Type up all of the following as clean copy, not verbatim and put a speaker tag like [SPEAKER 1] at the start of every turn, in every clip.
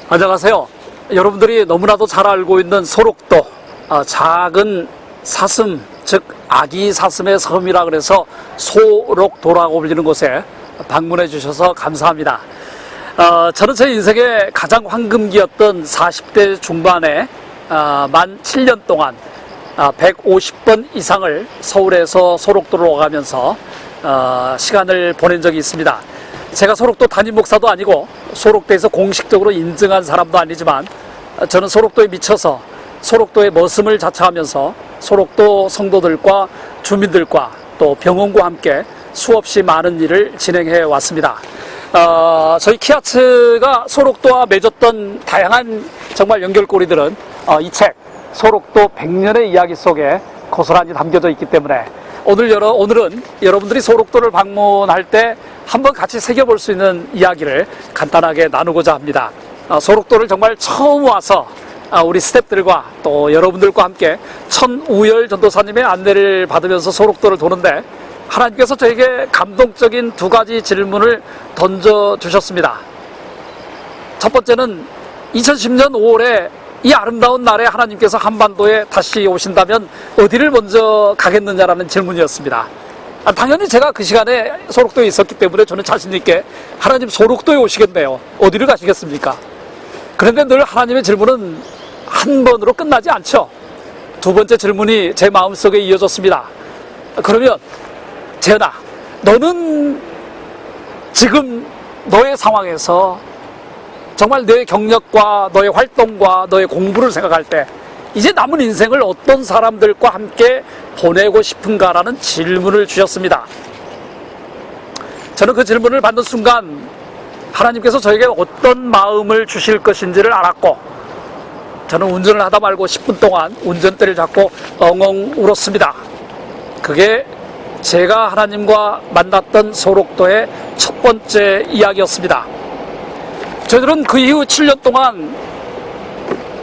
[SPEAKER 1] 안녕하세요. 여러분들이 너무나도 잘 알고 있는 소록도, 작은 사슴, 즉 아기 사슴의 섬이라 그래서 소록도라고 불리는 곳에 방문해 주셔서 감사합니다. 저는 제 인생의 가장 황금기였던 40대 중반에 만 7년 동안 150번 이상을 서울에서 소록도로 가면서 시간을 보낸 적이 있습니다. 제가 소록도 담임 목사도 아니고 소록도에서 공식적으로 인증한 사람도 아니지만 저는 소록도에 미쳐서 소록도의 머슴을 자처하면서 소록도 성도들과 주민들과 또 병원과 함께 수없이 많은 일을 진행해 왔습니다. 저희 키아츠가 소록도와 맺었던 다양한 정말 연결고리들은 이 책 소록도 100년의 이야기 속에 고스란히 담겨져 있기 때문에 오늘은 여러분들이 소록도를 방문할 때 한번 같이 새겨볼 수 있는 이야기를 간단하게 나누고자 합니다. 소록도를 정말 처음 와서 우리 스태프들과 또 여러분들과 함께 천우열 전도사님의 안내를 받으면서 소록도를 도는데 하나님께서 저에게 감동적인 두 가지 질문을 던져주셨습니다. 첫 번째는 2010년 5월에 이 아름다운 날에 하나님께서 한반도에 다시 오신다면 어디를 먼저 가겠느냐라는 질문이었습니다. 당연히 제가 그 시간에 소록도에 있었기 때문에 저는 자신있게 하나님 소록도에 오시겠네요. 어디를 가시겠습니까? 그런데 늘 하나님의 질문은 한 번으로 끝나지 않죠. 두 번째 질문이 제 마음속에 이어졌습니다. 그러면 재현아, 너는 지금 너의 상황에서 정말 너의 경력과 너의 활동과 너의 공부를 생각할 때 이제 남은 인생을 어떤 사람들과 함께 보내고 싶은가라는 질문을 주셨습니다. 저는 그 질문을 받는 순간 하나님께서 저에게 어떤 마음을 주실 것인지를 알았고 저는 운전을 하다 말고 10분 동안 운전대를 잡고 엉엉 울었습니다. 그게 제가 하나님과 만났던 소록도의 첫 번째 이야기였습니다. 저희들은 그 이후 7년 동안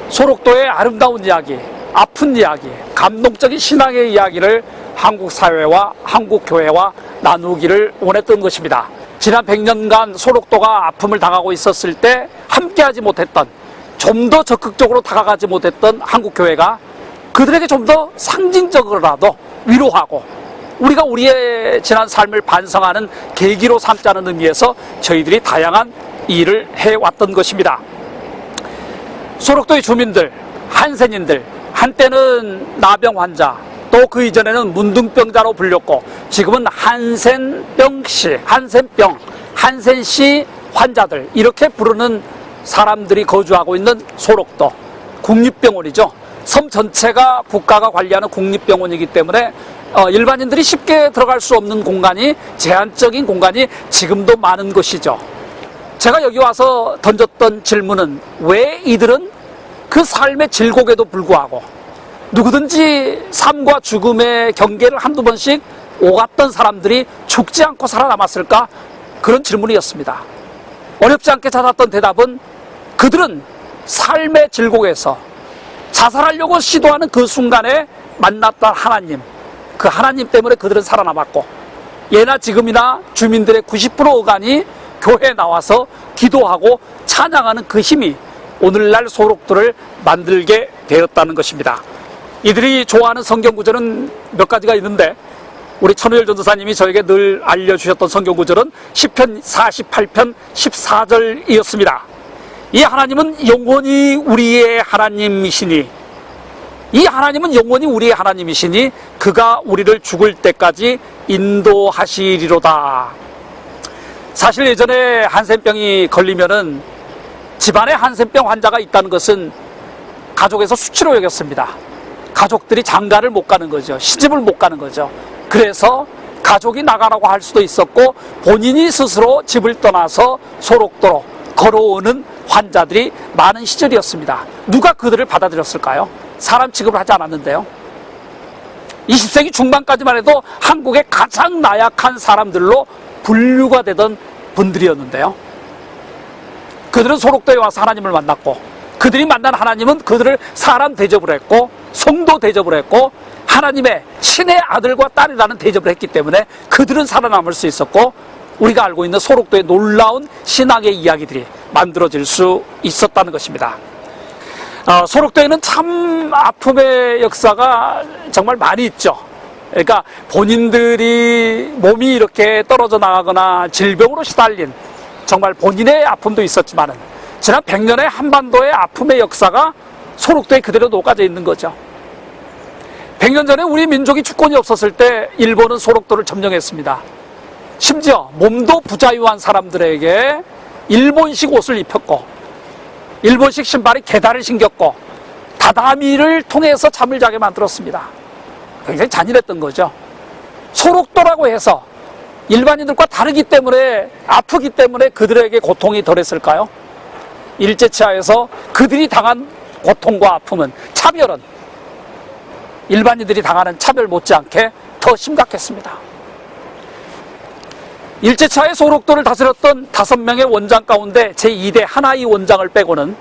[SPEAKER 1] 소록도의 아름다운 이야기, 아픈 이야기, 감동적인 신앙의 이야기를 한국 사회와 한국 교회와 나누기를 원했던 것입니다. 지난 100년간 소록도가 아픔을 당하고 있었을 때 함께하지 못했던, 좀 더 적극적으로 다가가지 못했던 한국 교회가 그들에게 좀 더 상징적으로라도 위로하고 우리가 우리의 지난 삶을 반성하는 계기로 삼자는 의미에서 저희들이 다양한 일을 해왔던 것입니다. 소록도의 주민들, 한센인들, 한때는 나병 환자, 또 그 이전에는 문둥병자로 불렸고 지금은 한센병씨, 한센씨 환자들 이렇게 부르는 사람들이 거주하고 있는 소록도 국립병원이죠. 섬 전체가 국가가 관리하는 국립병원이기 때문에 일반인들이 쉽게 들어갈 수 없는 공간이, 제한적인 공간이 지금도 많은 것이죠. 제가 여기 와서 던졌던 질문은 왜 이들은 그 삶의 질곡에도 불구하고 누구든지 삶과 죽음의 경계를 한두 번씩 오갔던 사람들이 죽지 않고 살아남았을까? 그런 질문이었습니다. 어렵지 않게 찾았던 대답은 그들은 삶의 질곡에서 자살하려고 시도하는 그 순간에 만났던 하나님, 그 하나님 때문에 그들은 살아남았고 예나 지금이나 주민들의 90% 어간이 교회에 나와서 기도하고 찬양하는 그 힘이 오늘날 소록도를 만들게 되었다는 것입니다. 이들이 좋아하는 성경 구절은 몇 가지가 있는데 우리 천우열 전도사님이 저에게 늘 알려주셨던 성경 구절은 시편 48편 14절이었습니다. 이 하나님은 영원히 우리의 하나님이시니, 이 하나님은 영원히 우리의 하나님이시니 그가 우리를 죽을 때까지 인도하시리로다. 사실 예전에 한센병이 걸리면은 집안에 한센병 환자가 있다는 것은 가족에서 수치로 여겼습니다. 가족들이 장가를 못 가는 거죠. 시집을 못 가는 거죠. 그래서 가족이 나가라고 할 수도 있었고 본인이 스스로 집을 떠나서 소록도로 걸어오는 환자들이 많은 시절이었습니다. 누가 그들을 받아들였을까요? 사람 취급을 하지 않았는데요. 20세기 중반까지만 해도 한국의 가장 나약한 사람들로 분류가 되던 분들이었는데요. 그들은 소록도에 와서 하나님을 만났고 그들이 만난 하나님은 그들을 사람 대접을 했고 성도 대접을 했고 하나님의 친의 아들과 딸이라는 대접을 했기 때문에 그들은 살아남을 수 있었고 우리가 알고 있는 소록도의 놀라운 신앙의 이야기들이 만들어질 수 있었다는 것입니다. 소록도에는 참 아픔의 역사가 정말 많이 있죠. 그러니까 본인들이 몸이 이렇게 떨어져 나가거나 질병으로 시달린 정말 본인의 아픔도 있었지만은 지난 100년의 한반도의 아픔의 역사가 소록도에 그대로 녹아져 있는 거죠. 100년 전에 우리 민족이 주권이 없었을 때 일본은 소록도를 점령했습니다. 심지어 몸도 부자유한 사람들에게 일본식 옷을 입혔고 일본식 신발에 계단을 신겼고 다다미를 통해서 잠을 자게 만들었습니다. 굉장히 잔인했던 거죠. 소록도라고 해서 일반인들과 다르기 때문에 아프기 때문에 그들에게 고통이 덜했을까요? 일제치하에서 그들이 당한 고통과 아픔은 차별은 일반인들이 당하는 차별 못지않게 더 심각했습니다. 일제차에 소록도를 다스렸던 5명의 원장 가운데 제2대 하나이 원장을 빼고는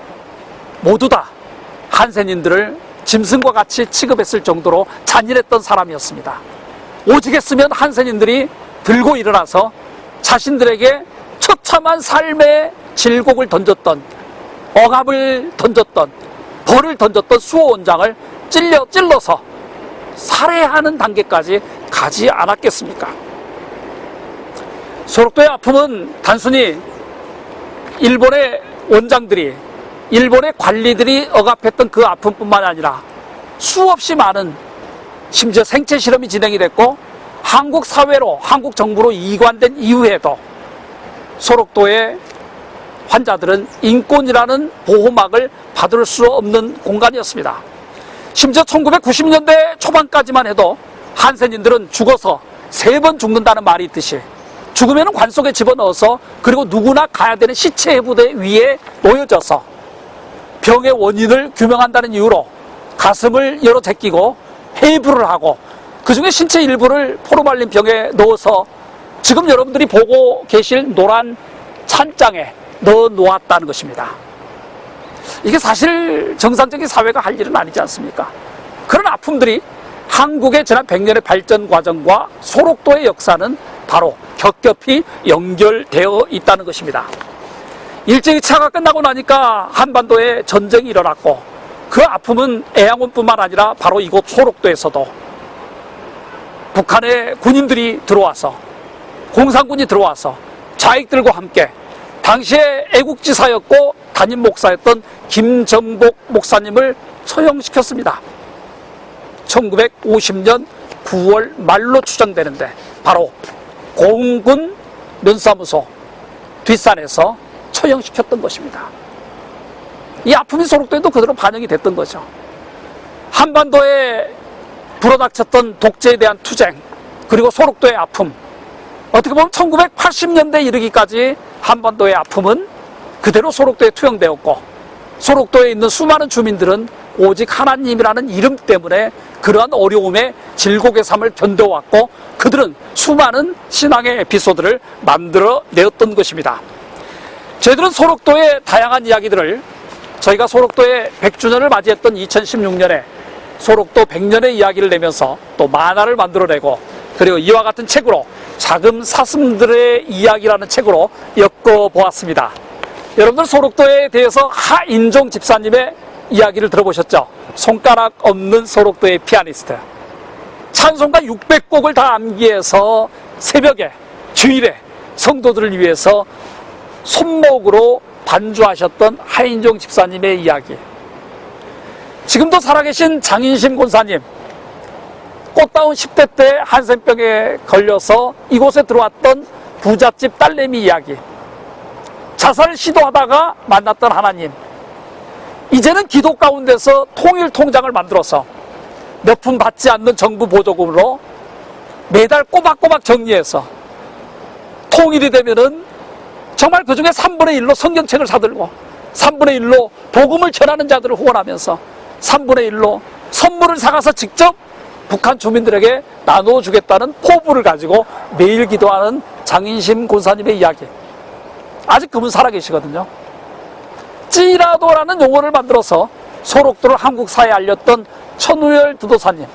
[SPEAKER 1] 모두 다 한센인들을 짐승과 같이 취급했을 정도로 잔인했던 사람이었습니다. 오직했으면 한센인들이 들고 일어나서 자신들에게 처참한 삶의 질곡을 던졌던, 억압을 던졌던, 벌을 던졌던 수호 원장을 찔러서 살해하는 단계까지 가지 않았겠습니까? 소록도의 아픔은 단순히 일본의 원장들이, 일본의 관리들이 억압했던 그 아픔뿐만 아니라 수없이 많은, 심지어 생체 실험이 진행이 됐고 한국 사회로, 한국 정부로 이관된 이후에도 소록도의 환자들은 인권이라는 보호막을 받을 수 없는 공간이었습니다. 심지어 1990년대 초반까지만 해도 한센인들은 죽어서 3번 죽는다는 말이 있듯이 죽으면 관 속에 집어넣어서 그리고 누구나 가야 되는 시체 해부대 위에 놓여져서 병의 원인을 규명한다는 이유로 가슴을 열어 제끼고 해부를 하고 그 중에 신체 일부를 포르말린 병에 넣어서 지금 여러분들이 보고 계실 노란 찬장에 넣어 놓았다는 것입니다. 이게 사실 정상적인 사회가 할 일은 아니지 않습니까? 그런 아픔들이 한국의 지난 100년의 발전 과정과 소록도의 역사는 바로 겹겹이 연결되어 있다는 것입니다. 일제 2차가 끝나고 나니까 한반도에 전쟁이 일어났고 그 아픔은 애양원뿐만 아니라 바로 이곳 소록도에서도 북한의 군인들이 들어와서, 공산군이 들어와서 좌익들과 함께 당시에 애국지사였고 담임 목사였던 김정복 목사님을 처형시켰습니다. 1950년 9월 말로 추정되는데 바로 공군 면사무소 뒷산에서 처형시켰던 것입니다. 이 아픔이 소록도에도 그대로 반영이 됐던 거죠. 한반도에 불어닥쳤던 독재에 대한 투쟁, 그리고 소록도의 아픔, 어떻게 보면 1980년대 이르기까지 한반도의 아픔은 그대로 소록도에 투영되었고 소록도에 있는 수많은 주민들은 오직 하나님이라는 이름 때문에 그러한 어려움의 질곡의 삶을 견뎌왔고 그들은 수많은 신앙의 에피소드를 만들어내었던 것입니다. 저희들은 소록도의 다양한 이야기들을 저희가 소록도의 100주년을 맞이했던 2016년에 소록도 100년의 이야기를 내면서 또 만화를 만들어내고 그리고 이와 같은 책으로 자금 사슴들의 이야기라는 책으로 엮어보았습니다. 여러분들 소록도에 대해서 하인종 집사님의 이야기를 들어보셨죠? 손가락 없는 소록도의 피아니스트. 찬송가 600곡을 다 암기해서 새벽에 주일에 성도들을 위해서 손목으로 반주하셨던 하인종 집사님의 이야기. 지금도 살아계신 장인심 권사님, 꽃다운 10대 때 한센병에 걸려서 이곳에 들어왔던 부잣집 딸내미 이야기, 자살 시도하다가 만났던 하나님, 이제는 기도 가운데서 통일 통장을 만들어서 몇 푼 받지 않는 정부 보조금으로 매달 꼬박꼬박 정리해서 통일이 되면은 정말 그 중에 3분의 1로 성경책을 사들고 3분의 1로 복음을 전하는 자들을 후원하면서 3분의 1로 선물을 사가서 직접 북한 주민들에게 나눠주겠다는 포부를 가지고 매일 기도하는 장인심 권사님의 이야기. 아직 그분 살아계시거든요. 찌라도라는 용어를 만들어서 소록도를 한국 사회에 알렸던 천우열 주도사님,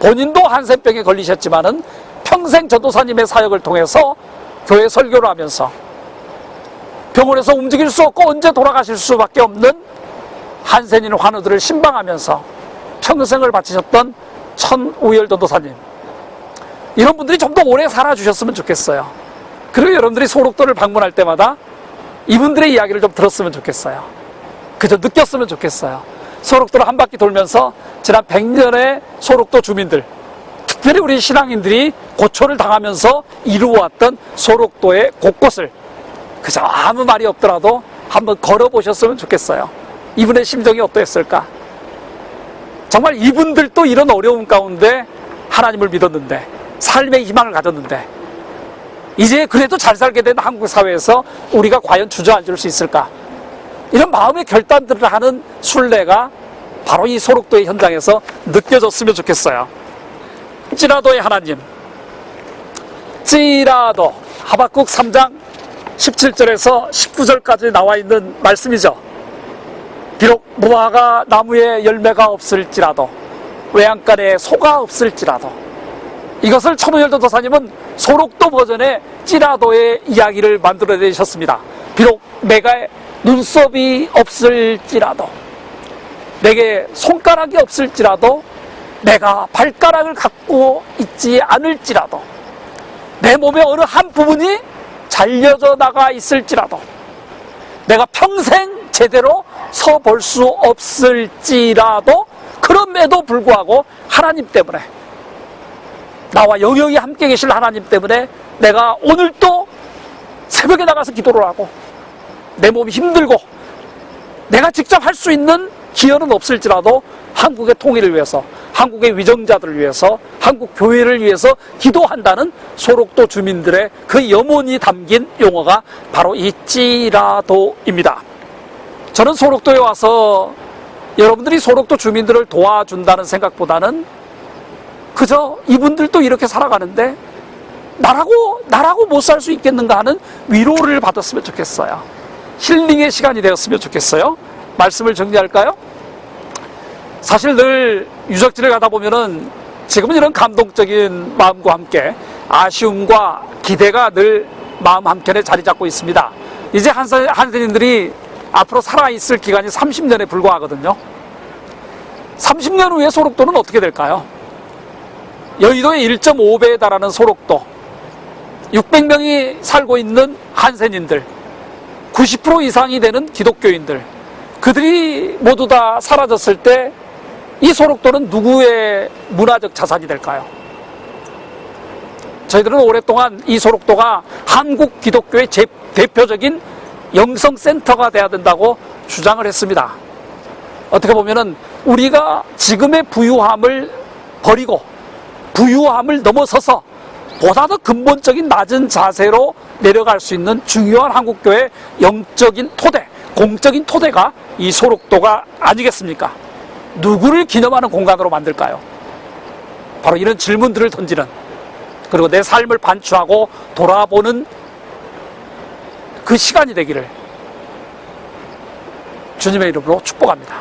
[SPEAKER 1] 본인도 한센병에 걸리셨지만은 평생 전도사님의 사역을 통해서 교회 설교를 하면서 병원에서 움직일 수 없고 언제 돌아가실 수밖에 없는 한센인 환우들을 신방하면서 평생을 바치셨던 천우열 전도사님, 이런 분들이 좀 더 오래 살아주셨으면 좋겠어요. 그리고 여러분들이 소록도를 방문할 때마다 이분들의 이야기를 좀 들었으면 좋겠어요. 그저 느꼈으면 좋겠어요. 소록도를 한 바퀴 돌면서 지난 100년의 소록도 주민들, 특별히 우리 신앙인들이 고초를 당하면서 이루어왔던 소록도의 곳곳을 그저 아무 말이 없더라도 한번 걸어보셨으면 좋겠어요. 이분의 심정이 어떠했을까? 정말 이분들도 이런 어려움 가운데 하나님을 믿었는데, 삶의 희망을 가졌는데, 이제 그래도 잘 살게 된 한국 사회에서 우리가 과연 주저앉을 수 있을까? 이런 마음의 결단들을 하는 순례가 바로 이 소록도의 현장에서 느껴졌으면 좋겠어요. 찌라도의 하나님, 찌라도, 하박국 3장 17절에서 19절까지 나와 있는 말씀이죠. 비록 무화과 나무에 열매가 없을지라도, 외양간에 소가 없을지라도, 이것을 천우열 전도사님은 소록도 버전의 찌라도의 이야기를 만들어내셨습니다. 비록 내가 눈썹이 없을지라도, 내게 손가락이 없을지라도, 내가 발가락을 갖고 있지 않을지라도, 내 몸의 어느 한 부분이 잘려져 나가 있을지라도, 내가 평생 제대로 서 볼 수 없을지라도, 그럼에도 불구하고 하나님 때문에, 나와 영영이 함께 계실 하나님 때문에 내가 오늘도 새벽에 나가서 기도를 하고, 내 몸이 힘들고 내가 직접 할 수 있는 기여는 없을지라도 한국의 통일을 위해서, 한국의 위정자들을 위해서, 한국 교회를 위해서 기도한다는 소록도 주민들의 그 염원이 담긴 용어가 바로 이 찌라도입니다. 저는 소록도에 와서 여러분들이 소록도 주민들을 도와준다는 생각보다는 그저 이분들도 이렇게 살아가는데 나라고 못 살 수 있겠는가 하는 위로를 받았으면 좋겠어요. 힐링의 시간이 되었으면 좋겠어요. 말씀을 정리할까요? 사실 늘 유적지를 가다 보면은 지금은 이런 감동적인 마음과 함께 아쉬움과 기대가 늘 마음 한켠에 자리 잡고 있습니다. 이제 한센인들이 앞으로 살아있을 기간이 30년에 불과하거든요. 30년 후에 소록도는 어떻게 될까요? 여의도의 1.5배에 달하는 소록도, 600명이 살고 있는 한센인들, 90% 이상이 되는 기독교인들, 그들이 모두 다 사라졌을 때 이 소록도는 누구의 문화적 자산이 될까요? 저희들은 오랫동안 이 소록도가 한국 기독교의 대표적인 영성센터가 돼야 된다고 주장을 했습니다. 어떻게 보면은 우리가 지금의 부유함을 버리고 부유함을 넘어서서 보다 더 근본적인 낮은 자세로 내려갈 수 있는 중요한 한국교회의 영적인 토대, 공적인 토대가 이 소록도가 아니겠습니까? 누구를 기념하는 공간으로 만들까요? 바로 이런 질문들을 던지는, 그리고 내 삶을 반추하고 돌아보는 그 시간이 되기를 주님의 이름으로 축복합니다.